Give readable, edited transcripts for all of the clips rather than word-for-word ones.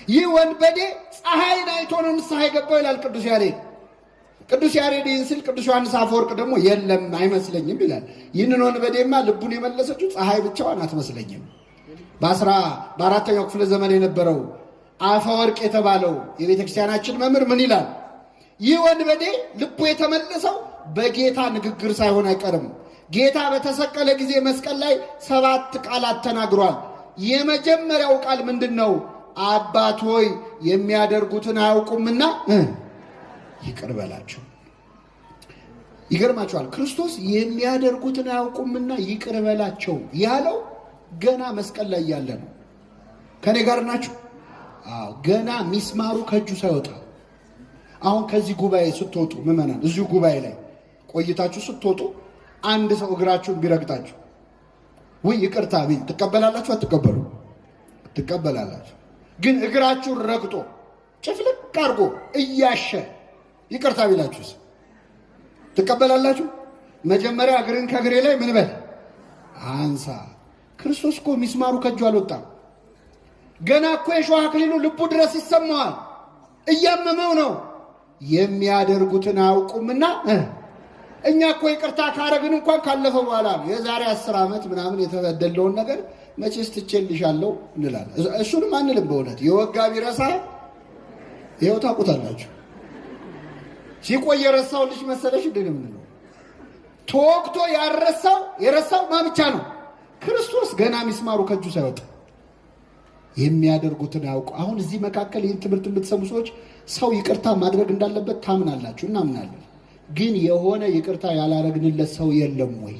ይህ ወንበዴ ፀሐይን አይቶ ነው ንስሐ የገባው ይላል ቅዱስ ያሬድ። ቅዱስ ያሬድ ይህን ሲል ቅዱስ ዮሐንስ አፈወርቅ ደግሞ የለም አይመስለኝም ይላል። ይህንን ወንበዴማ ልቡን የመለሰችው ፀሐይ ብቻዋን አትመስለኝም። በአራተኛው ክፍለ ዘመን የነበረው አፈወርቅ የተባለው የቤተ ክርስቲያናችን መምህር ምን ይላል? ይህ ወንበዴ ልቡ የተመለሰው በጌታ ንግግር ሳይሆን አይቀርም። ጌታ በተሰቀለ ጊዜ መስቀል ላይ 7 ቃላት ተናግሯል። የመጀመሪያው ቃል ምንድን ነው? አባት ሆይ የሚያደርጉትን አያውቁምና ይቅር በላቸው። ይገርማቸዋል። ክርስቶስ የሚያደርጉትን አያውቁምና ይቅር በላቸው ያለው ገና መስቀል ላይ ያለ ነው። ከኔ ጋር ናችሁ? አዎ፣ ገና ሚስማሩ ከእጁ ሳይወጣ። አሁን ከዚህ ጉባኤ ስትወጡ ምዕመናን፣ እዚሁ ጉባኤ ላይ ቆይታችሁ ስትወጡ አንድ ሰው እግራችሁን ቢረግጣችሁ ወይ ይቅርታ ቢል ትቀበላላችሁ? አትቀበሉ? ትቀበላላችሁ። ግን እግራችሁን ረግጦ ጭፍልቅ አድርጎ እያሸ ይቅርታ ቢላችሁስ ትቀበላላችሁ? መጀመሪያ እግርን ከእግሬ ላይ ምን በል አንሳ። ክርስቶስ እኮ ሚስማሩ ከእጁ አልወጣም። ገና እኮ የሾህ አክሊሉ ልቡ ድረስ ይሰማዋል። እያመመው ነው። የሚያደርጉትን አያውቁምና እኛ እኮ ይቅርታ ካረግን እንኳን ካለፈ በኋላ ነው። የዛሬ 10 ዓመት ምናምን የተበደለውን ነገር መቼስ ትቼልሻለሁ እንላለን። እሱንም አንልም። በእውነት የወጋ ቢረሳ ይኸው ታውቁታላችሁ። ሲቆይ የረሳው ልጅ መሰለሽ ድንም ነው። ተወቅቶ የረሳው ማብቻ ነው። ክርስቶስ ገና ሚስማሩ ከእጁ ሳይወጣ የሚያደርጉትን ያውቁ። አሁን እዚህ መካከል ይህን ትምህርት የምትሰሙ ሰዎች ሰው ይቅርታ ማድረግ እንዳለበት ታምናላችሁ? እናምናለን። ግን የሆነ ይቅርታ ያላረግንለት ሰው የለም ወይ?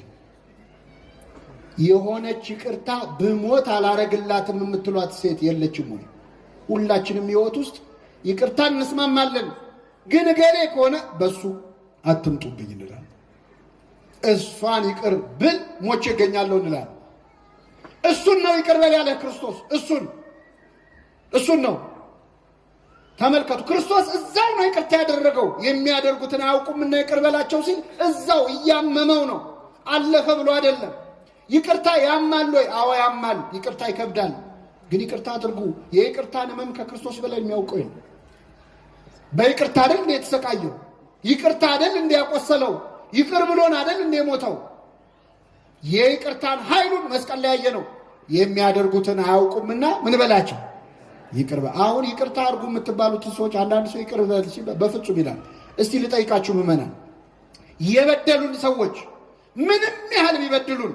የሆነች ይቅርታ ብሞት አላረግላትም የምትሏት ሴት የለችም ወይ? ሁላችንም ሕይወት ውስጥ ይቅርታ እንስማማለን። ግን እገሌ ከሆነ በሱ አትምጡብኝ እንላለን። እሷን ይቅር ብል ሞቼ እገኛለሁ እንላለን። እሱን ነው ይቅር በል ያለ ክርስቶስ። እሱን ነው። ተመልከቱ፣ ክርስቶስ እዛው ነው ይቅርታ ያደረገው። የሚያደርጉትን አያውቁምና ይቅር በላቸው ሲል እዛው እያመመው ነው። አለፈ ብሎ አይደለም። ይቅርታ ያማል ወይ? አዎ ያማል። ይቅርታ ይከብዳል። ግን ይቅርታ አድርጉ። የይቅርታን ሕመም ከክርስቶስ በላይ የሚያውቀው ነው። በይቅርታ አይደል እንደ የተሰቃየው? ይቅርታ አይደል እንደ ያቆሰለው? ይቅር ብሎን አይደል እንደ ሞተው? የይቅርታን ኃይሉን መስቀል ላይ ያየ ነው። የሚያደርጉትን አያውቁምና ምን በላቸው ይቅር በል። አሁን ይቅርታ አድርጉ የምትባሉትን ሰዎች አንዳንድ ሰው ይቅር በል ሲል በፍጹም ይላል። እስቲ ልጠይቃችሁ ምዕመናን፣ የበደሉን ሰዎች ምንም ያህል ቢበድሉን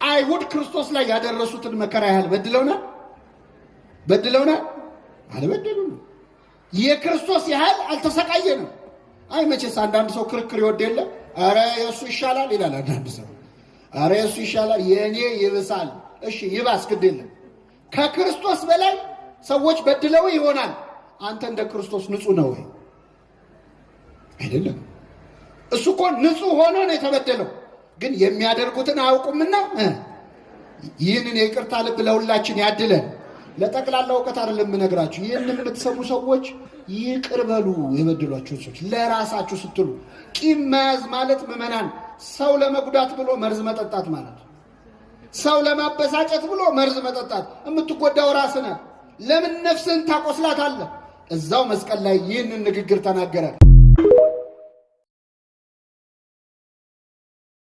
አይሁድ ክርስቶስ ላይ ያደረሱትን መከራ ያህል በድለውናል? አልበደሉንም። የክርስቶስ ያህል አልተሰቃየንም። አይ መቼስ አንዳንድ ሰው ክርክር ይወድ የለ። ኧረ የእሱ ይሻላል ይላል አንዳንድ ሰው። ኧረ የእሱ ይሻላል፣ የእኔ ይብሳል። እሺ ይባስ፣ ግድ የለም። ከክርስቶስ በላይ ሰዎች በድለው ይሆናል። አንተ እንደ ክርስቶስ ንጹሕ ነው ወይ? አይደለም። እሱ እኮ ንጹሕ ሆኖ ነው የተበደለው። ግን የሚያደርጉትን አያውቁምና ይህንን የይቅርታ ልብ ለሁላችን ያድለን። ለጠቅላላ እውቀት አይደለም የምነግራችሁ። ይህንን የምትሰሙ ሰዎች ይቅር በሉ የበደሏችሁን ሰዎች ለራሳችሁ ስትሉ። ቂም መያዝ ማለት ምዕመናን ሰው ለመጉዳት ብሎ መርዝ መጠጣት ማለት፣ ሰው ለማበሳጨት ብሎ መርዝ መጠጣት። የምትጎዳው ራስህ ነህ። ለምን ነፍስህን ታቆስላታለህ? እዛው መስቀል ላይ ይህንን ንግግር ተናገረ።